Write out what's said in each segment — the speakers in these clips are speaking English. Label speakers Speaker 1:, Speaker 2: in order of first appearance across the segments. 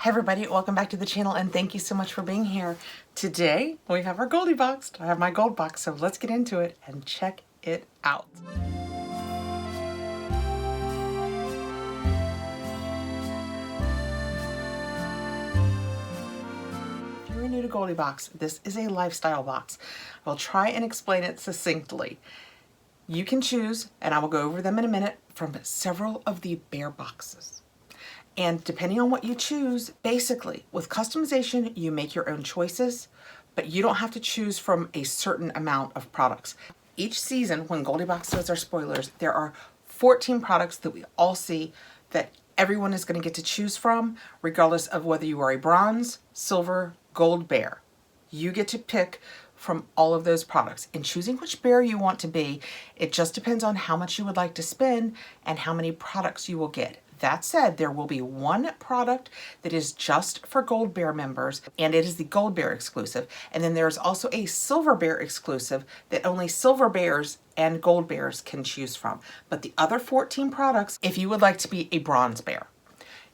Speaker 1: Hi everybody, welcome back to the channel and thank you so much for being here. Today we have our Goldie Boxed. I have my gold box, so let's get into it and check it out. If you're new to Goldie Box, this is a lifestyle box. I'll try and explain it succinctly. You can choose, and I will go over them in a minute, from several of the bare boxes. And depending on what you choose, basically, with customization, you make your own choices, but you don't have to choose from a certain amount of products. Each season, when Goldie Box does our spoilers, there are 14 products that we all see that everyone is going to get to choose from, regardless of whether you are a bronze, silver, gold bear. You get to pick from all of those products. In choosing which bear you want to be, it just depends on how much you would like to spend and how many products you will get. That said, there will be one product that is just for Gold Bear members, and it is the Gold Bear exclusive. And then there's also a Silver Bear exclusive that only Silver Bears and Gold Bears can choose from. But the other 14 products, if you would like to be a Bronze Bear,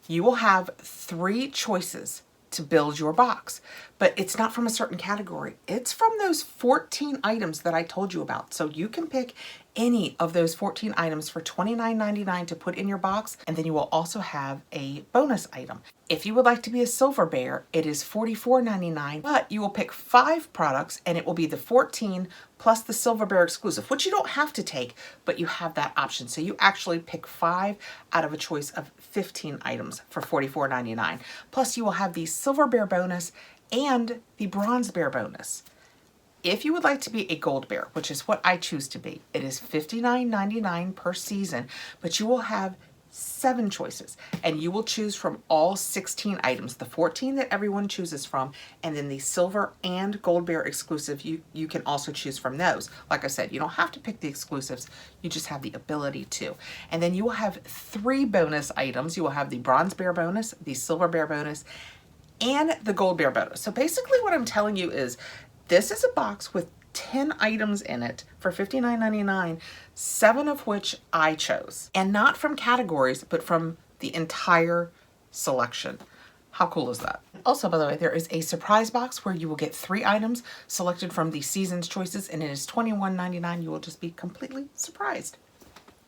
Speaker 1: you will have 3 choices to build your box, but it's not from a certain category. It's from those 14 items that I told you about. So you can pick any of those 14 items for $29.99 to put in your box, and then you will also have a bonus item. If you would like to be a Silver Bear, it is $44.99, but you will pick 5 products and it will be the 14 plus the Silver Bear exclusive, which you don't have to take, but you have that option. So you actually pick 5 out of a choice of 15 items for $44.99. Plus you will have the Silver Bear bonus and the Bronze Bear bonus. If you would like to be a Gold Bear, which is what I choose to be, it is $59.99 per season, but you will have 7 choices and you will choose from all 16 items, the 14 that everyone chooses from, and then the Silver and Gold Bear exclusive, you can also choose from those. Like I said, you don't have to pick the exclusives, you just have the ability to. And then you will have 3 bonus items. You will have the Bronze Bear bonus, the Silver Bear bonus, and the Gold Bear bonus. So basically what I'm telling you is, this is a box with 10 items in it for $59.99, 7 of which I chose. And not from categories, but from the entire selection. How cool is that? Also, by the way, there is a surprise box where you will get 3 items selected from the season's choices, and it is $21.99. You will just be completely surprised.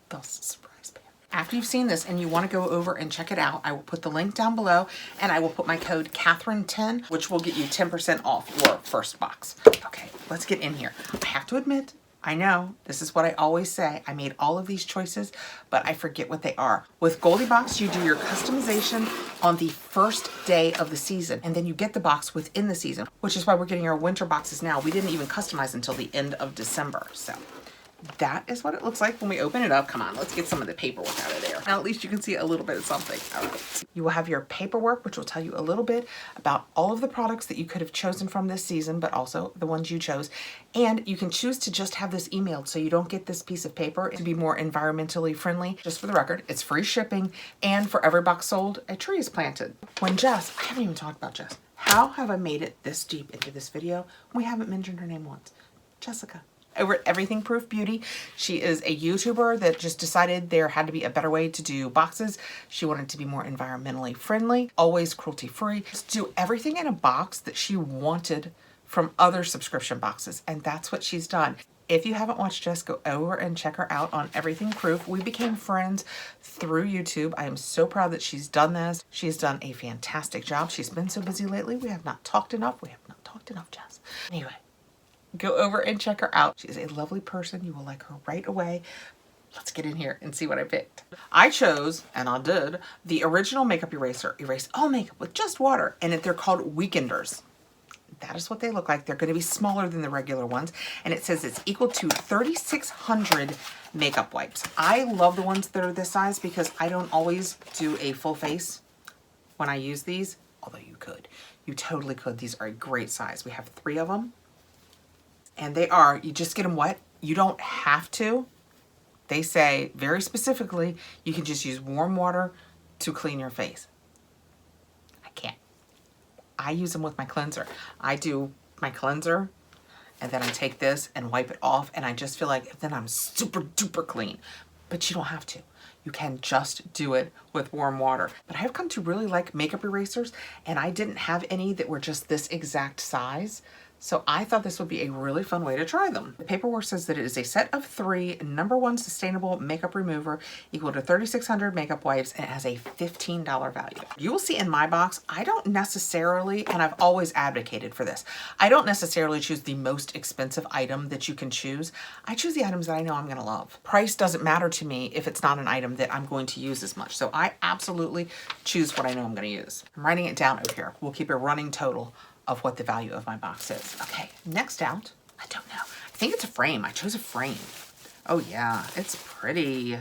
Speaker 1: Thus surprised. After you've seen this and you want to go over and check it out, I will put the link down below and I will put my code Kathrin10, which will get you 10% off your first box. Okay, let's get in here. I have to admit, I know, this is what I always say. I made all of these choices, but I forget what they are. With Goldie Box, you do your customization on the first day of the season, and then you get the box within the season, which is why we're getting our winter boxes now. We didn't even customize until the end of December, so. That is what it looks like when we open it up. Come on, let's get some of the paperwork out of there. Now at least you can see a little bit of something. All right. You will have your paperwork, which will tell you a little bit about all of the products that you could have chosen from this season, but also the ones you chose. And you can choose to just have this emailed so you don't get this piece of paper to be more environmentally friendly. Just for the record, it's free shipping, and for every box sold, a tree is planted. When Jess, I haven't even talked about Jess. How have I made it this deep into this video? We haven't mentioned her name once. Jessica. Over at Everything Proof Beauty. She is a YouTuber that just decided there had to be a better way to do boxes. She wanted to be more environmentally friendly, always cruelty-free. Just do everything in a box that she wanted from other subscription boxes, and that's what she's done. If you haven't watched Jess, go over and check her out on Everything Proof. We became friends through YouTube. I am so proud that she's done this. She's done a fantastic job. She's been so busy lately. We have not talked enough. We have not talked enough, Jess. Anyway. Go over and check her out. She is a lovely person. You will like her right away. Let's get in here and see what I picked. I chose, and I did, the original makeup eraser. Erase all makeup with just water. And they're called Weekenders. That is what they look like. They're going to be smaller than the regular ones. And it says it's equal to 3,600 makeup wipes. I love the ones that are this size because I don't always do a full face when I use these. Although you could. You totally could. These are a great size. We have 3 of them. And they are, you just get them wet. You don't have to. They say very specifically, you can just use warm water to clean your face. I can't. I use them with my cleanser. I do my cleanser and then I take this and wipe it off, and I just feel like then I'm super duper clean. but you don't have to. You can just do it with warm water. But I have come to really like makeup erasers, and I didn't have any that were just this exact size. So I thought this would be a really fun way to try them. The paperwork says that it is a set of 3 #1 sustainable makeup remover equal to 3,600 makeup wipes, and it has a $15 value. You will see in my box, I don't necessarily, and I've always advocated for this, I don't necessarily choose the most expensive item that you can choose. I choose the items that I know I'm gonna love. Price doesn't matter to me if it's not an item that I'm going to use as much. So I absolutely choose what I know I'm gonna use. I'm writing it down over here. We'll keep a running total of what the value of my box is. Okay, next out, I don't know. I think it's a frame. I chose a frame. Oh yeah, it's pretty.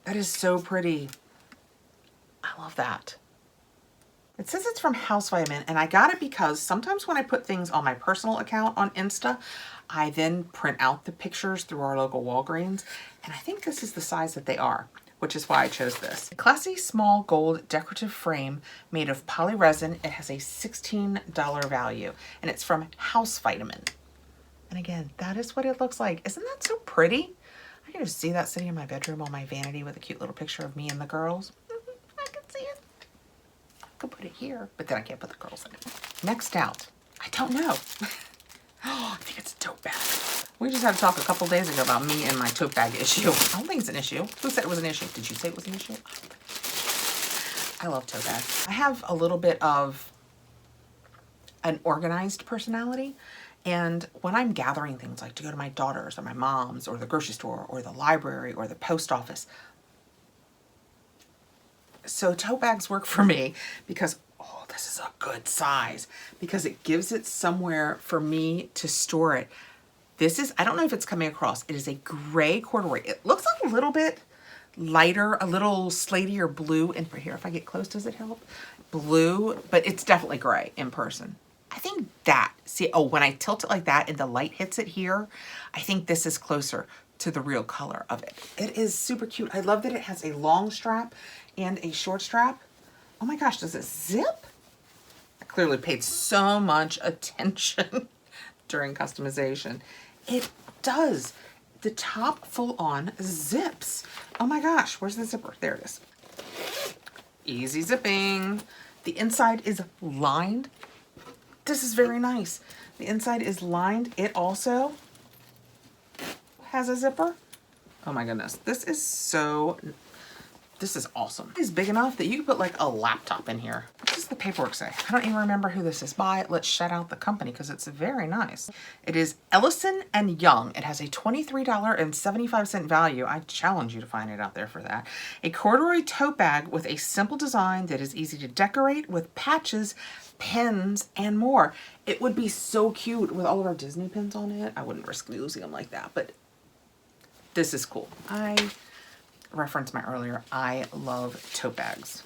Speaker 1: That is so pretty. I love that. It says it's from House Vitamin, and I got it because sometimes when I put things on my personal account on Insta, I then print out the pictures through our local Walgreens, and I think this is the size that they are, which is why I chose this. A classy small gold decorative frame made of polyresin. It has a $16 value, and it's from House Vitamin. And again, that is what it looks like. Isn't that so pretty? I can just see that sitting in my bedroom on my vanity with a cute little picture of me and the girls. I can see it. I could put it here, but then I can't put the girls in it. Next out, I don't know. Oh, I think it's a tote bag. We just had to talk a couple days ago about me and my tote bag issue. I don't think it's an issue. Who said it was an issue? Did you say it was an issue? I love tote bags. I have a little bit of an organized personality. And when I'm gathering things like to go to my daughter's or my mom's or the grocery store or the library or the post office. So tote bags work for me because, oh, this is a good size because it gives it somewhere for me to store it. This is, I don't know if it's coming across. It is a gray corduroy. It looks like a little bit lighter, a little slatier blue. And for here, if I get close, does it help? Blue, but it's definitely gray in person. I think that, see, oh, when I tilt it like that and the light hits it here, I think this is closer to the real color of it. It is super cute. I love that it has a long strap and a short strap. Oh my gosh, does it zip? I clearly paid so much attention during customization. It does. The top full on zips. Oh my gosh, where's the zipper? There it is. Easy zipping. The inside is lined. This is very nice. The inside is lined. It also has a zipper. Oh my goodness. This is awesome. It's big enough that you can put like a laptop in here. What does the paperwork say? I don't even remember who this is by. Let's shout out the company because it's very nice. It is Ellison & Young. It has a $23.75 value. I challenge you to find it out there for that. A corduroy tote bag with a simple design that is easy to decorate with patches, pins, and more. It would be so cute with all of our Disney pins on it. I wouldn't risk losing them like that, but this is cool. I referenced my earlier, I love tote bags.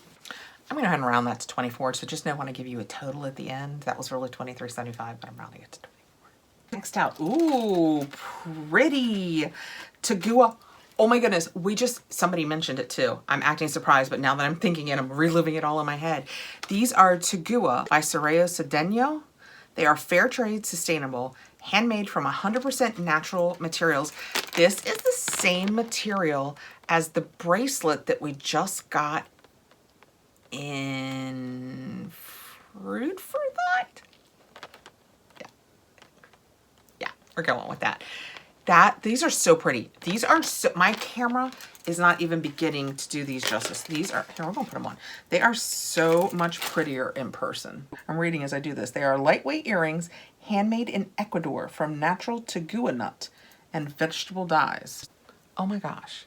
Speaker 1: I'm gonna go ahead and round that to 24, so just know when I give you a total at the end, that was really $23.75, but I'm rounding it to 24. Next out, ooh, pretty Tagua. Oh my goodness, somebody mentioned it too. I'm acting surprised, but now that I'm thinking it, I'm reliving it all in my head. These are Tagua by Soraya Cedeno. They are fair trade sustainable, handmade from 100% natural materials. This is the same material as the bracelet that we just got in Fruit for Thought. Yeah, we're going with that. These are so pretty. These are so, my camera is not even beginning to do these justice. These are, here, we're gonna put them on. They are so much prettier in person. I'm reading as I do this. They are lightweight earrings, handmade in Ecuador from natural Tagua nut and vegetable dyes. Oh my gosh.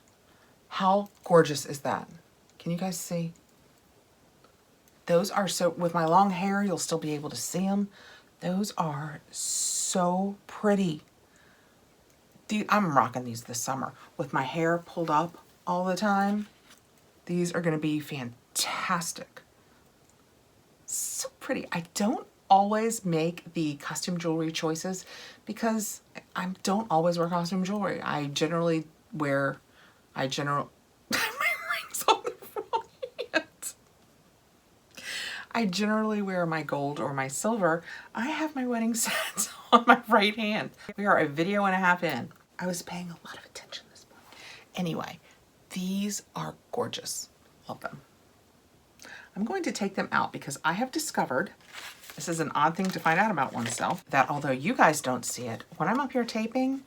Speaker 1: How gorgeous is that? Can you guys see? Those are so, with my long hair, you'll still be able to see them. Those are so pretty. I'm rocking these this summer with my hair pulled up all the time. These are going to be fantastic. So pretty. I don't always make the custom jewelry choices because I don't always wear costume jewelry. I generally wear, my ring's on the wrong hand. I generally wear my gold or my silver. I have my wedding sets on my right hand. We are a video and a half in. I was paying a lot of attention this morning. Anyway, these are gorgeous. Love them. I'm going to take them out because I have discovered, this is an odd thing to find out about oneself, that although you guys don't see it, when I'm up here taping,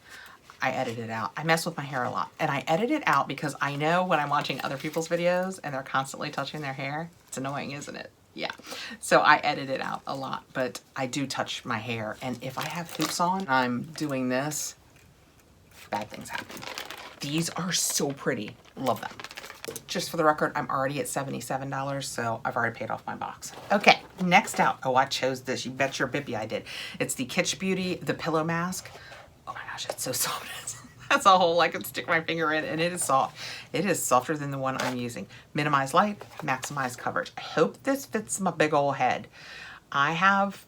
Speaker 1: I edit it out. I mess with my hair a lot, and I edit it out because I know when I'm watching other people's videos and they're constantly touching their hair, it's annoying, isn't it? Yeah. So I edit it out a lot, but I do touch my hair, and if I have hoops on, I'm doing this, bad things happen. These are so pretty. Love them. Just for the record, I'm already at $77, so I've already paid off my box. Okay, next out. Oh, I chose this. You bet your bippy I did. It's the Kitsch Beauty, the Pillow Mask. Oh my gosh, it's so soft. That's a hole I can stick my finger in, and it is soft. It is softer than the one I'm using. Minimize light, maximize coverage. I hope this fits my big old head. I have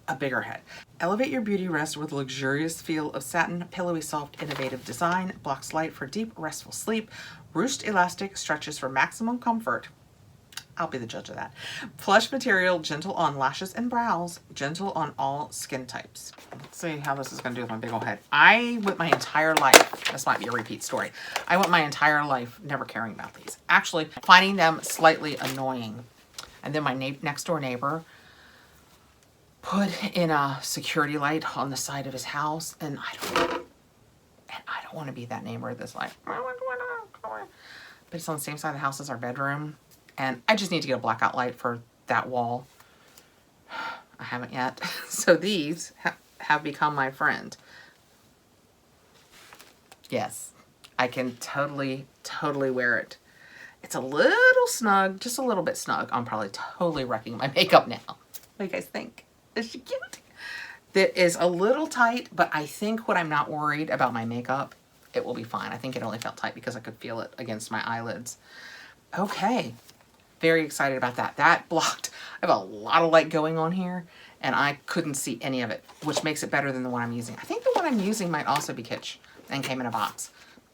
Speaker 1: a bigger head. Elevate your beauty rest with a luxurious feel of satin, pillowy, soft, innovative design. Blocks light for deep, restful sleep. Ruched elastic stretches for maximum comfort. I'll be the judge of that. Plush material, gentle on lashes and brows, gentle on all skin types. Let's see how this is going to do with my big old head. I went my entire life, this might be a repeat story, I went my entire life never caring about these. Actually, finding them slightly annoying. And then my next door neighbor put in a security light on the side of his house, and I don't want to be that neighbor that's like, but it's on the same side of the house as our bedroom. And I just need to get a blackout light for that wall. I haven't yet. So these have become my friend. Yes, I can totally wear it. It's a little snug, just a little bit snug. I'm probably totally wrecking my makeup now. What do you guys think? Is she cute? That is a little tight, but I think when I'm not worried about my makeup, it will be fine. I think it only felt tight because I could feel it against my eyelids. Okay. Very excited about that. That blocked, I have a lot of light going on here, and I couldn't see any of it, which makes it better than the one I'm using. I think the one I'm using might also be Kitsch and came in a box.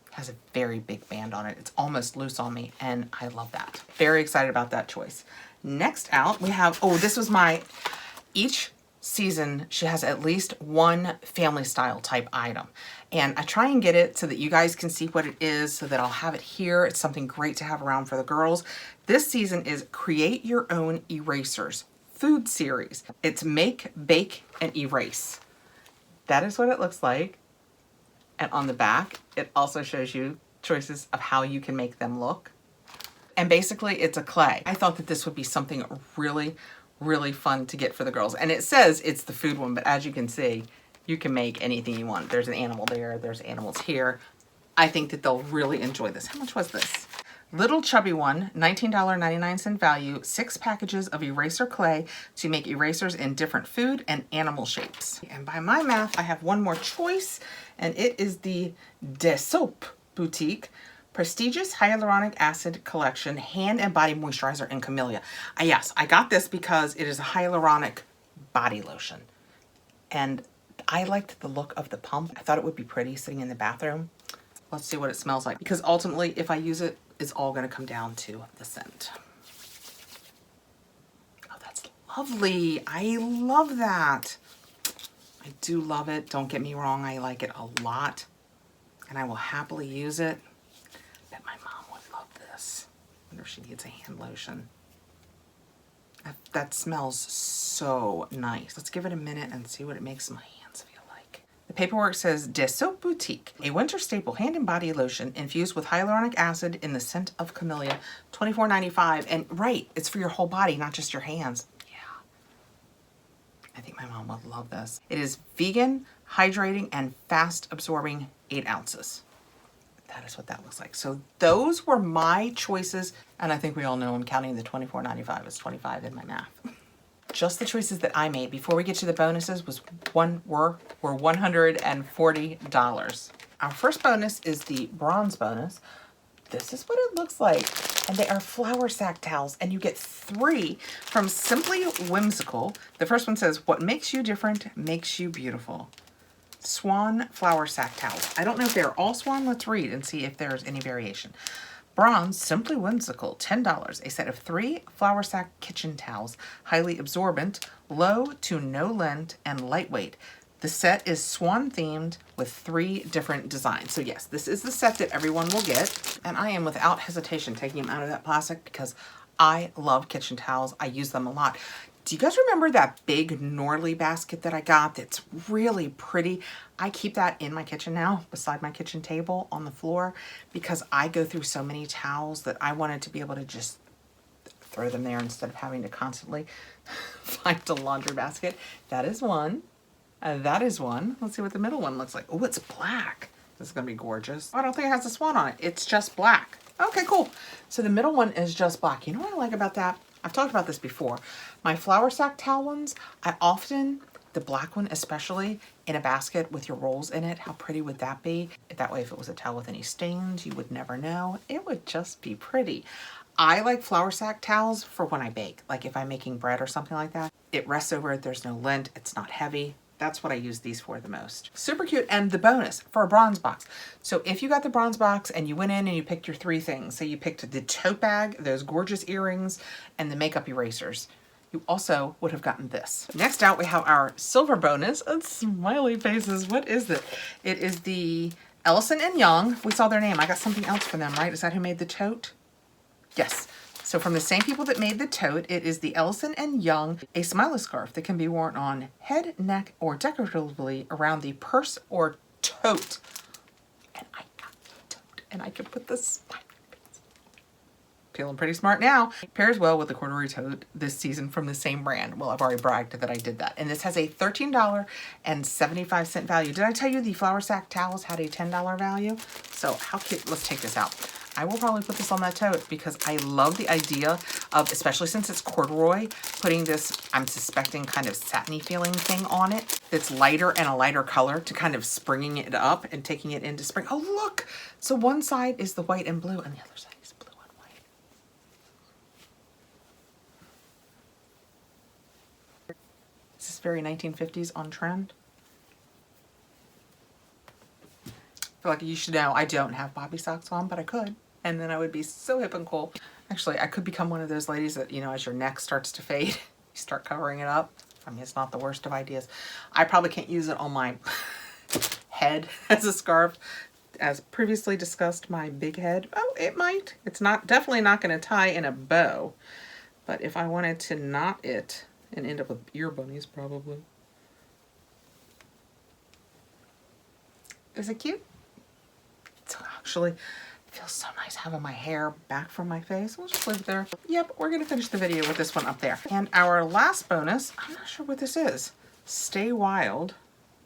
Speaker 1: It has a very big band on it. It's almost loose on me, and I love that. Very excited about that choice. Next out, we have, oh, this was my, each season she has at least one family style type item, and I try and get it so that you guys can see what it is, so that I'll have it here. It's something great to have around for the girls. This season is Create Your Own Erasers food series. It's make, bake, and erase. That is what it looks like. And on the back, it also shows you choices of how you can make them look. And basically it's a clay. I thought that this would be something really fun to get for the girls. And it says it's the food one, but as you can see, you can make anything you want. There's an animal there, there's animals here. I think that they'll really enjoy this. How much was this? Little chubby one, $19.99 value, 6 packages of eraser clay to make erasers in different food and animal shapes. And by my math, I have one more choice, and it is the De Soap Boutique Prestigious Hyaluronic Acid Collection Hand and Body Moisturizer in Camellia. Yes, I got this because it is a hyaluronic body lotion. And I liked the look of the pump. I thought it would be pretty sitting in the bathroom. Let's see what it smells like, because ultimately, if I use it, it's all going to come down to the scent. Oh, that's lovely. I love that. I do love it. Don't get me wrong. I like it a lot, and I will happily use it. I bet my mom would love this. I wonder if she needs a hand lotion. That smells so nice. Let's give it a minute and see what it makes my hands feel like. The paperwork says De Soap Boutique, a winter staple hand and body lotion infused with hyaluronic acid in the scent of camellia, $24.95. And right, it's for your whole body, not just your hands. Yeah. I think my mom would love this. It is vegan, hydrating, and fast absorbing 8 ounces. That is what that looks like. So those were my choices. And I think we all know I'm counting the $24.95 as 25 in my math. Just the choices that I made before we get to the bonuses were $140. Our first bonus is the bronze bonus. This is what it looks like. And they are flour sack towels, and you get 3 from Simply Whimsical. The first one says, what makes you different makes you beautiful. Swan flour sack towels. I don't know if they're all swan. Let's read and see if there's any variation. Bronze, Simply Whimsical, $10. A set of 3 flour sack kitchen towels, highly absorbent, low to no lint, and lightweight. The set is swan themed with 3 different designs. So yes, this is the set that everyone will get. And I am without hesitation taking them out of that plastic because I love kitchen towels. I use them a lot. Do you guys remember that big Norlii basket that I got that's really pretty? I keep that in my kitchen now, beside my kitchen table on the floor, because I go through so many towels that I wanted to be able to just throw them there instead of having to constantly find a laundry basket. That is one. That is one. Let's see what the middle one looks like. Oh, it's black. This is gonna be gorgeous. I don't think it has a swan on it. It's just black. Okay, cool. So the middle one is just black. You know what I like about that? I've talked about this before. My flour sack towel ones, I often, the black one especially, in a basket with your rolls in it. How pretty would that be? That way, if it was a towel with any stains, you would never know. It would just be pretty. I like flour sack towels for when I bake. Like if I'm making bread or something like that. It rests over it, there's no lint, it's not heavy. That's what I use these for the most. Super cute. And the bonus for a bronze box. So if you got the bronze box and you went in and you picked your 3 things, so you picked the tote bag, those gorgeous earrings, and the makeup erasers, you also would have gotten this. Next out, we have our silver bonus. It's smiley faces. What is it? It is the Ellison & Young. We saw their name. I got something else for them, right? Is that who made the tote? Yes. So from the same people that made the tote, it is the Ellison & Young, a smiley scarf that can be worn on head, neck, or decoratively around the purse or tote. And I got the tote, and I can put the smiley face. Feeling pretty smart now. Pairs well with the corduroy tote this season from the same brand. Well, I've already bragged that I did that. And this has a $13.75 value. Did I tell you the flour sack towels had a $10 value? So how cute. Let's take this out. I will probably put this on that tote because I love the idea of, especially since it's corduroy, putting this, I'm suspecting, kind of satiny feeling thing on it that's lighter and a lighter color to kind of springing it up and taking it into spring. Oh, look. So one side is the white and blue and the other side is blue and white. This is very 1950s on trend. I feel like you should know I don't have bobby socks on, but I could. And then I would be so hip and cool. Actually, I could become one of those ladies that, you know, as your neck starts to fade, you start covering it up. I mean, it's not the worst of ideas. I probably can't use it on my head as a scarf. As previously discussed, my big head, oh, it might. It's not, definitely not going to tie in a bow. But if I wanted to knot it and end up with ear bunnies, probably. Is it cute? It's actually, feels so nice having my hair back from my face. We'll just leave it there. Yep, we're gonna finish the video with this one up there. And our last bonus, I'm not sure what this is. Stay Wild.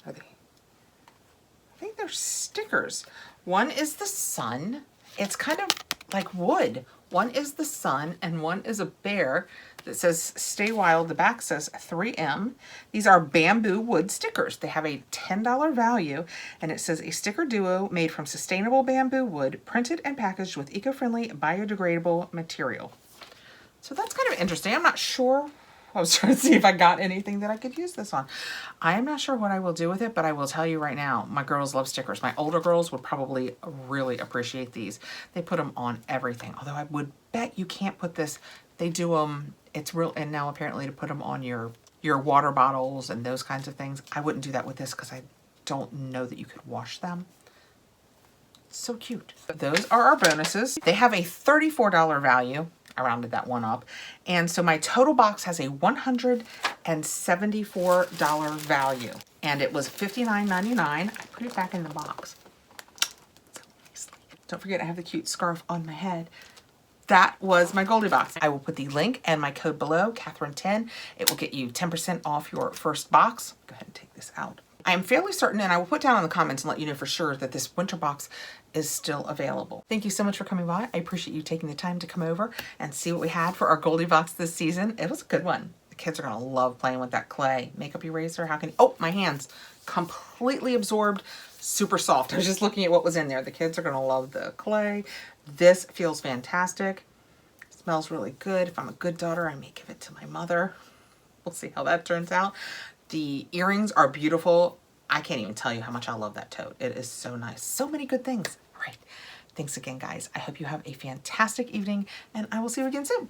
Speaker 1: Are they? I think they're stickers. One is the sun. It's kind of like wood. One is the sun and one is a bear that says Stay Wild. The back says 3M. These are bamboo wood stickers. They have a $10 value and it says a sticker duo made from sustainable bamboo wood, printed and packaged with eco-friendly biodegradable material. So that's kind of interesting. I'm not sure. I was trying to see if I got anything that I could use this on. I am not sure what I will do with it, but I will tell you right now, my girls love stickers. My older girls would probably really appreciate these. They put them on everything. Although I would bet you can't put this, they do them, it's real, and now apparently to put them on your water bottles and those kinds of things. I wouldn't do that with this because I don't know that you could wash them. So cute. Those are our bonuses. They have a $34 value. I rounded that one up. And so my total box has a $174 value. And it was $59.99. I put it back in the box. So nicely. Don't forget I have the cute scarf on my head. That was my Goldie box. I will put the link and my code below, Kathrin10. It will get you 10% off your first box. Go ahead and take this out. I am fairly certain, and I will put down in the comments and let you know for sure, that this winter box is still available. Thank you so much for coming by. I appreciate you taking the time to come over and see what we had for our Goldie box this season. It was a good one. The kids are gonna love playing with that clay makeup eraser. How can you, oh, my hands completely absorbed, super soft. I was just looking at what was in there. The kids are gonna love the clay. This feels fantastic. It smells really good. If I'm a good daughter, I may give it to my mother. We'll see how that turns out. The earrings are beautiful. I can't even tell you how much I love that tote. It is so nice. So many good things. All right. Thanks again, guys. I hope you have a fantastic evening, and I will see you again soon.